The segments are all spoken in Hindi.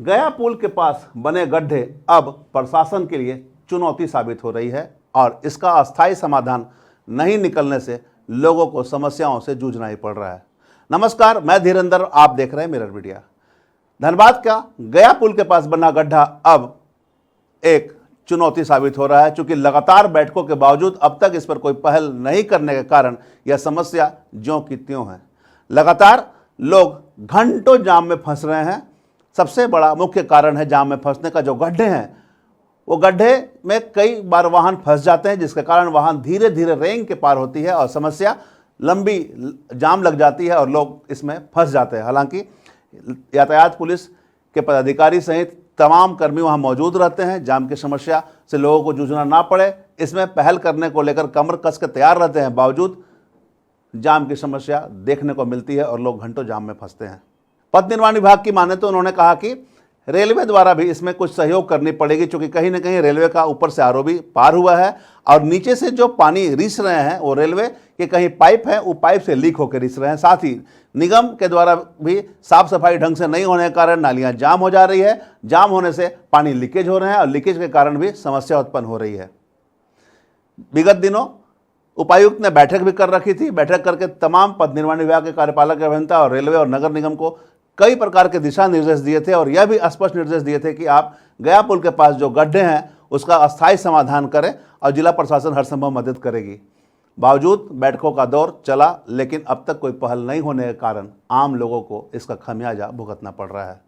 गया पुल के पास बने गड्ढे अब प्रशासन के लिए चुनौती साबित हो रही है और इसका अस्थायी समाधान नहीं निकलने से लोगों को समस्याओं से जूझना ही पड़ रहा है। नमस्कार, मैं धीरेंद्र, आप देख रहे हैं मिरर मीडिया। धनबाद का गया पुल के पास बना गड्ढा अब एक चुनौती साबित हो रहा है, क्योंकि लगातार बैठकों के बावजूद अब तक इस पर कोई पहल नहीं करने के कारण यह समस्या ज्यों की त्यों है। लगातार लोग घंटों जाम में फंस रहे हैं। सबसे बड़ा मुख्य कारण है जाम में फंसने का जो गड्ढे हैं, वो गड्ढे में कई बार वाहन फंस जाते हैं, जिसके कारण वाहन धीरे धीरे रेंग के पार होती है और समस्या लंबी जाम लग जाती है और लोग इसमें फंस जाते हैं। हालांकि यातायात पुलिस के पदाधिकारी सहित तमाम कर्मी वहां मौजूद रहते हैं। जाम की समस्या से लोगों को जूझना ना पड़े, इसमें पहल करने को लेकर कमर कस के तैयार रहते हैं। बावजूद जाम की समस्या देखने को मिलती है और लोग घंटों जाम में फंसते हैं। पथ निर्माण विभाग की माने तो उन्होंने कहा कि रेलवे द्वारा भी इसमें कुछ सहयोग करनी पड़ेगी, क्योंकि कहीं ना कहीं रेलवे का ऊपर से आरओबी पार हुआ है और नीचे से जो पानी रिस रहे हैं वो रेलवे के कहीं पाइप हैं, वो पाइप से लीक होकर रिस रहे हैं। साथ ही निगम के द्वारा भी साफ सफाई ढंग से नहीं होने के कारण नालियां जाम हो जा रही है। जाम होने से पानी लीकेज हो रहे हैं और लीकेज के कारण भी समस्या उत्पन्न हो रही है। विगत दिनों उपायुक्त ने बैठक भी कर रखी थी। बैठक करके तमाम पथ निर्माण विभाग के कार्यपालक अभियंता और रेलवे और नगर निगम को कई प्रकार के दिशा निर्देश दिए थे और यह भी स्पष्ट निर्देश दिए थे कि आप गया पुल के पास जो गड्ढे हैं उसका अस्थायी समाधान करें और जिला प्रशासन हर संभव मदद करेगी। बावजूद बैठकों का दौर चला, लेकिन अब तक कोई पहल नहीं होने के कारण आम लोगों को इसका खामियाजा भुगतना पड़ रहा है।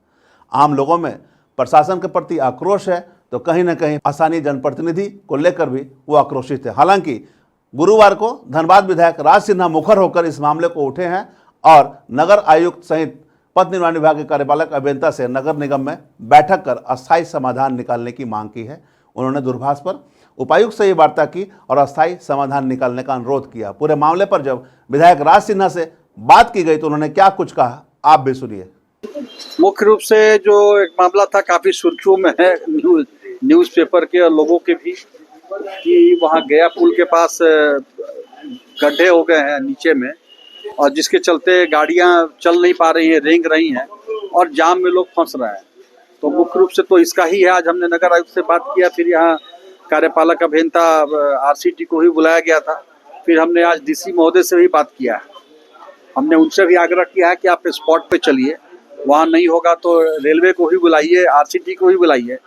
आम लोगों में प्रशासन के प्रति आक्रोश है, तो कहीं ना कहीं स्थानीय जनप्रतिनिधि को लेकर भी वो आक्रोशित है। हालांकि गुरुवार को धनबाद विधायक राज सिन्हा मुखर होकर इस मामले को उठे हैं और नगर आयुक्त सहित पथ निर्माण विभाग के कार्यपालक अभियंता से नगर निगम में बैठक कर अस्थायी समाधान निकालने की मांग की है। उन्होंने दूरभाष पर उपायुक्त से ये वार्ता की और अस्थायी समाधान निकालने का अनुरोध किया। पूरे मामले पर जब विधायक राज सिन्हा से बात की गई तो उन्होंने क्या कुछ कहा, आप भी सुनिए। मुख्य रूप से जो एक मामला था, काफी सुर्खियों में है न्यूज पेपर के और लोगों के भी, कि वहाँ गया पुल के पास गड्ढे हो गए हैं नीचे में, और जिसके चलते गाड़ियां चल नहीं पा रही हैं, रेंग रही हैं और जाम में लोग फंस रहे हैं। तो मुख्य रूप से तो इसका ही है। आज हमने नगर आयुक्त से बात किया, फिर यहाँ कार्यपालक अभियंता आरसीटी को ही बुलाया गया था, फिर हमने आज डीसी महोदय से भी बात किया है। हमने उनसे भी आग्रह किया है कि आप स्पॉट पे चलिए, वहाँ नहीं होगा तो रेलवे को भी बुलाइए, आरसीटी को भी बुलाइए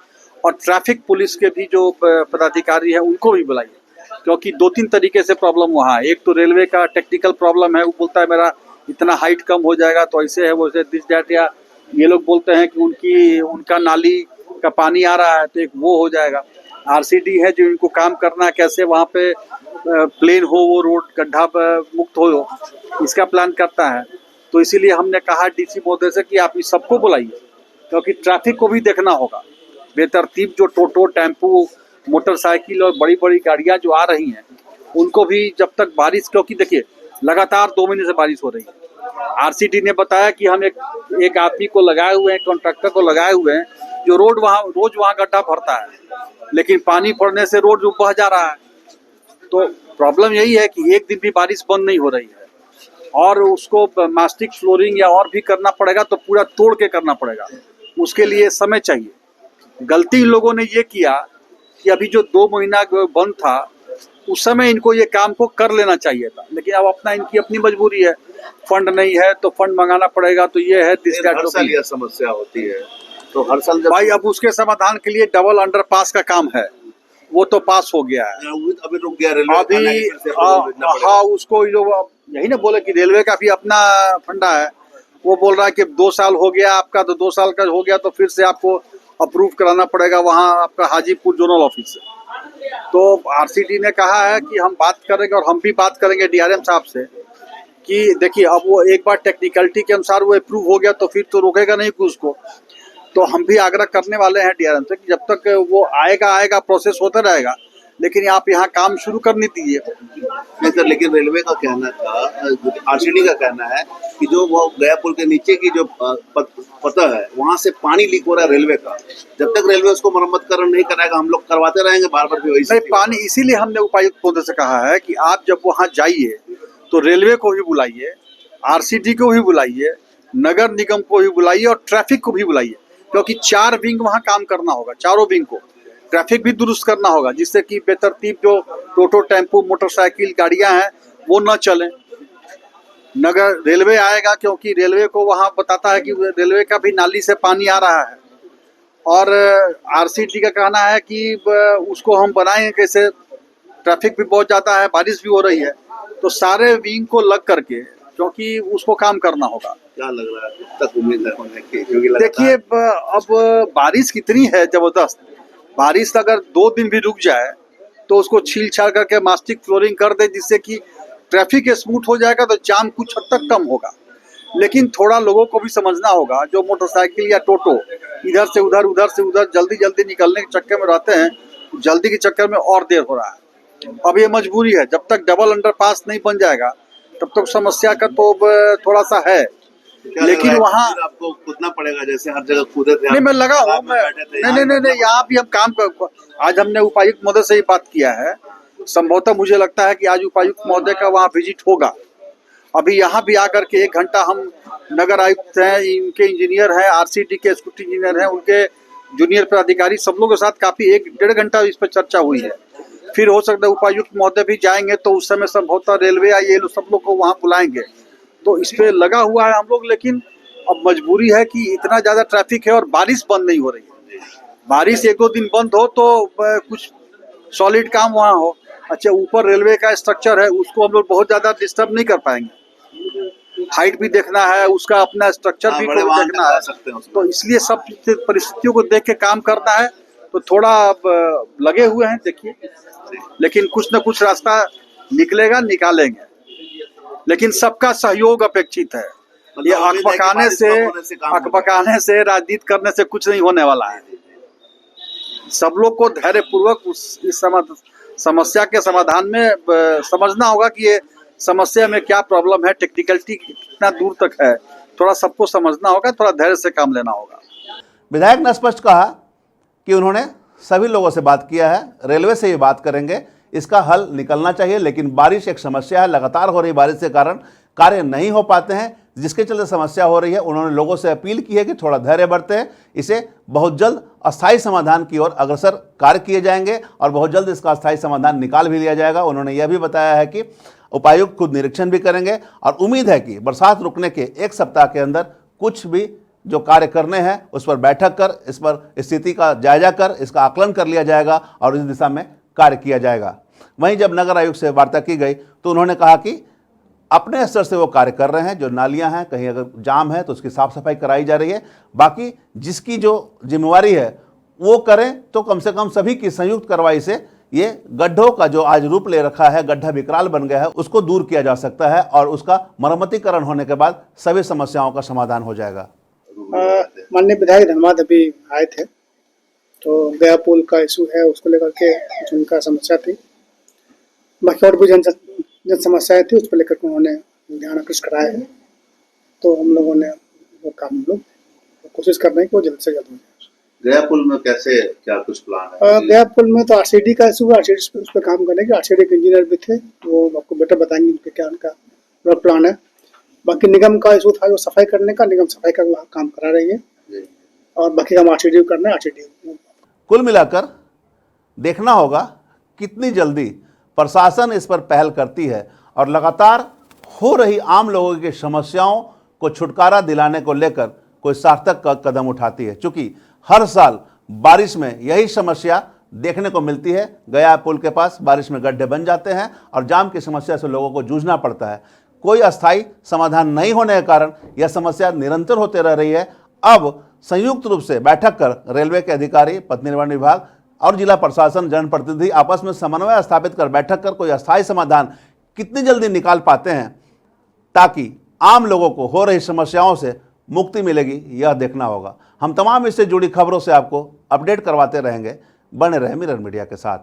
और ट्रैफिक पुलिस के भी जो पदाधिकारी हैं उनको भी बुलाइए, क्योंकि 2-3 तरीके से प्रॉब्लम वहाँ है। एक तो रेलवे का टेक्निकल प्रॉब्लम है, वो बोलता है मेरा इतना हाइट कम हो जाएगा तो ऐसे है वैसे दिस दैट, या ये लोग बोलते हैं कि उनका नाली का पानी आ रहा है तो एक वो हो जाएगा। आरसीटी है जो इनको काम करना है, कैसे वहाँ पे प्लेन हो, वो रोड गड्ढा मुक्त हो, इसका प्लान करता है। तो इसीलिए हमने कहा डीसी महोदय से कि आप इस सबको बुलाइए, क्योंकि ट्रैफिक को भी देखना होगा। बेतरतीब जो टोटो, टेम्पू, मोटरसाइकिल और बड़ी बड़ी गाड़ियां जो आ रही हैं, उनको भी जब तक बारिश, क्योंकि देखिए लगातार 2 महीने से बारिश हो रही है। आरसीटी ने बताया कि हम एक आदमी को लगाए हुए हैं, कॉन्ट्रैक्टर को लगाए हुए हैं, जो रोज वहाँ गड्ढा भरता है, लेकिन पानी पड़ने से रोड बह जा रहा है। तो प्रॉब्लम यही है कि एक दिन भी बारिश बंद नहीं हो रही है और उसको मास्टिक फ्लोरिंग या और भी करना पड़ेगा, तो पूरा तोड़ के करना पड़ेगा, उसके लिए समय चाहिए। गलती इन लोगों ने ये किया कि अभी जो 2 महीना बंद था उस समय इनको ये काम को कर लेना चाहिए था, लेकिन अब इनकी अपनी मजबूरी है, फंड नहीं है तो फंड मंगाना पड़ेगा, तो ये है हर साल ये समस्या होती है। तो हर साल भाई अब उसके समाधान के लिए डबल अंडरपास का काम है, वो तो पास हो गया है, अभी रुक गया रेलवे अभी। हाँ, उसको यही ना बोले कि रेलवे का भी अपना फंडा है, वो बोल रहा है कि 2 साल हो गया आपका, तो 2 साल का हो गया तो फिर से आपको अप्रूव कराना पड़ेगा वहाँ आपका हाजीपुर जोनल ऑफिस से। तो आरसीटी ने कहा है कि हम बात करेंगे और हम भी बात करेंगे डीआरएम साहब से कि देखिए अब वो एक बार टेक्निकलिटी के अनुसार वो अप्रूव हो गया तो फिर तो रोकेगा नहीं कि उसको। तो हम भी आग्रह करने वाले हैं डीआरएम से कि जब तक वो आएगा प्रोसेस होता रहेगा, लेकिन आप यहाँ काम शुरू करने दीजिए। नहीं सर, लेकिन रेलवे का कहना था, आरसीटी का कहना है कि जो वो गया पुल के नीचे की जो पता है वहाँ से पानी लीक हो रहा है रेलवे का। जब तक रेलवे उसको मरम्मतकरण नहीं कराएगा हम लोग करवाते रहेंगे बार बार भी वही नहीं पानी। इसीलिए हमने उपायुक्त महोदय से कहा है कि आप जब वहाँ जाइए तो रेलवे को भी बुलाइए, आरसीटी को भी बुलाइए, नगर निगम को भी बुलाइए और ट्रैफिक को भी बुलाइए, क्योंकि 4 विंग वहाँ काम करना होगा, चारों विंग को ट्रैफिक भी दुरुस्त करना होगा, जिससे कि बेतरतीब जो टोटो, टेम्पो, मोटरसाइकिल, गाड़ियां हैं वो न चलें। नगर रेलवे आएगा, क्योंकि रेलवे को वहाँ बताता है कि रेलवे का भी नाली से पानी आ रहा है, और आरसीटी का कहना है कि उसको हम बनाएंगे कैसे, ट्रैफिक भी बहुत ज़्यादा है, बारिश भी हो रही है, तो सारे विंग को लग करके, क्योंकि उसको काम करना होगा। क्या लग रहा है, कब तक उम्मीद है होने की? क्योंकि देखिए अब बारिश कितनी है जबरदस्त, बारिश अगर 2 दिन भी रुक जाए तो उसको छील छाल करके मास्टिक फ्लोरिंग कर दे, जिससे कि ट्रैफिक स्मूथ हो जाएगा, तो जाम कुछ हद तक कम होगा। लेकिन थोड़ा लोगों को भी समझना होगा, जो मोटरसाइकिल या टोटो इधर से उधर जल्दी जल्दी निकलने के चक्कर में रहते हैं, जल्दी के चक्कर में और देर हो रहा है। अब ये मजबूरी है, जब तक डबल अंडरपास नहीं बन जाएगा तब तक समस्या का तो थोड़ा सा है। लेकिन वहाँ आपको कूदना पड़ेगा, जैसे हर जगह कूदे थे। नहीं, मैं लगा हूँ, मैं नहीं, यहाँ भी हम काम कर, आज हमने उपायुक्त महोदय से ही बात किया है, संभवतः मुझे लगता है कि आज उपायुक्त महोदय का वहाँ विजिट होगा। अभी यहाँ भी आकर के 1 घंटा हम नगर आयुक्त हैं, इनके इंजीनियर हैं, आरसीटी के एक्जीक्यूटिव इंजीनियर हैं, उनके जूनियर पदाधिकारी, सब लोगों के साथ काफी 1-1.5 घंटा इस पर चर्चा हुई है। फिर हो सकता है उपायुक्त महोदय भी जाएंगे, तो उस समय संभवतः रेलवे या ये लोग सब लोग को वहाँ बुलाएंगे, तो इस पे लगा हुआ है हम लोग। लेकिन अब मजबूरी है कि इतना ज्यादा ट्रैफिक है और बारिश बंद नहीं हो रही है। बारिश 1-2 दिन बंद हो तो कुछ सॉलिड काम वहाँ हो। अच्छा, ऊपर रेलवे का स्ट्रक्चर है, उसको हम लोग बहुत ज्यादा डिस्टर्ब नहीं कर पाएंगे, हाइट भी देखना है, उसका अपना स्ट्रक्चर भी देखना है, तो इसलिए सब परिस्थितियों को देख के काम करना है। तो थोड़ा लगे हुए हैं, देखिए, लेकिन कुछ न कुछ रास्ता निकलेगा, निकालेंगे, लेकिन सबका सहयोग अपेक्षित है। ये अकबकाने से राजनीति करने से कुछ नहीं होने वाला है। सब लोग को धैर्य पूर्वक इस समस्या के समाधान में समझना होगा कि ये समस्या में क्या प्रॉब्लम है, टेक्निकलिटी कितना दूर तक है, थोड़ा सबको समझना होगा, थोड़ा धैर्य से काम लेना होगा। विधायक ने स्पष्ट कहा कि उन्होंने सभी लोगों से बात किया है, रेलवे से ये बात करेंगे, इसका हल निकलना चाहिए। लेकिन बारिश एक समस्या है, लगातार हो रही बारिश के कारण कार्य नहीं हो पाते हैं, जिसके चलते समस्या हो रही है। उन्होंने लोगों से अपील की है कि थोड़ा धैर्य बरतें, इसे बहुत जल्द अस्थायी समाधान की ओर अग्रसर कार्य किए जाएंगे और बहुत जल्द इसका अस्थायी समाधान निकाल भी लिया जाएगा। उन्होंने यह भी बताया है कि उपायुक्त खुद निरीक्षण भी करेंगे और उम्मीद है कि बरसात रुकने के 1 सप्ताह के अंदर कुछ भी जो कार्य करने हैं उस पर बैठक कर, इस पर स्थिति का जायजा कर, इसका आकलन कर लिया जाएगा और इस दिशा में कार्य किया जाएगा। वहीं जब नगर आयुक्त से वार्ता की गई तो उन्होंने कहा कि अपने स्तर से वो कार्य कर रहे हैं, जो नालियां हैं, कहीं अगर जाम है तो उसकी साफ सफाई कराई जा रही है, बाकी जिसकी जो जिम्मेवारी है वो करें, तो कम से कम सभी की संयुक्त कार्रवाई से ये गड्ढों का जो आज रूप ले रखा है, गड्ढा विकराल बन गया है, उसको दूर किया जा सकता है और उसका मरम्मतीकरण होने के बाद सभी समस्याओं का समाधान हो जाएगा। माननीय विधायक धनबाद अभी आए थे, तो गया पुल का इशू है, उसको लेकर के कुछ उनका समस्या थी, बाकी और भी जन समस्याएं थी, उस पर लेकर के उन्होंने ध्यान आकृष्ट कराया है। तो हम लोगों ने वो काम हम लोग कोशिश कर रहे हैं कि वो जल्द से जल्द हो जाए। गया पुल में कैसे, क्या कुछ प्लान है? गया पुल में तो आरसीडी का इशू है, आरसीडी उस पर काम करने के, आरसीडी के इंजीनियर भी थे, वो आपको बेटर बताएंगे क्या उनका प्लान है। बाकी निगम का इशू था जो सफाई करने का, निगम सफाई का काम करा रही है और बाकी काम आरसीडी करना है, आरसीडी। कुल मिलाकर देखना होगा कितनी जल्दी प्रशासन इस पर पहल करती है और लगातार हो रही आम लोगों की समस्याओं को छुटकारा दिलाने को लेकर कोई सार्थक कदम उठाती है। चूंकि हर साल बारिश में यही समस्या देखने को मिलती है, गया पुल के पास बारिश में गड्ढे बन जाते हैं और जाम की समस्या से लोगों को जूझना पड़ता है। कोई अस्थायी समाधान नहीं होने के कारण यह समस्या निरंतर होते रह रही है। अब संयुक्त रूप से बैठक कर रेलवे के अधिकारी, पथ निर्माण विभाग और जिला प्रशासन, जनप्रतिनिधि आपस में समन्वय स्थापित कर बैठक कर कोई अस्थायी समाधान कितनी जल्दी निकाल पाते हैं, ताकि आम लोगों को हो रही समस्याओं से मुक्ति मिलेगी, यह देखना होगा। हम तमाम इससे जुड़ी खबरों से आपको अपडेट करवाते रहेंगे। बने रहे मिरर मीडिया के साथ।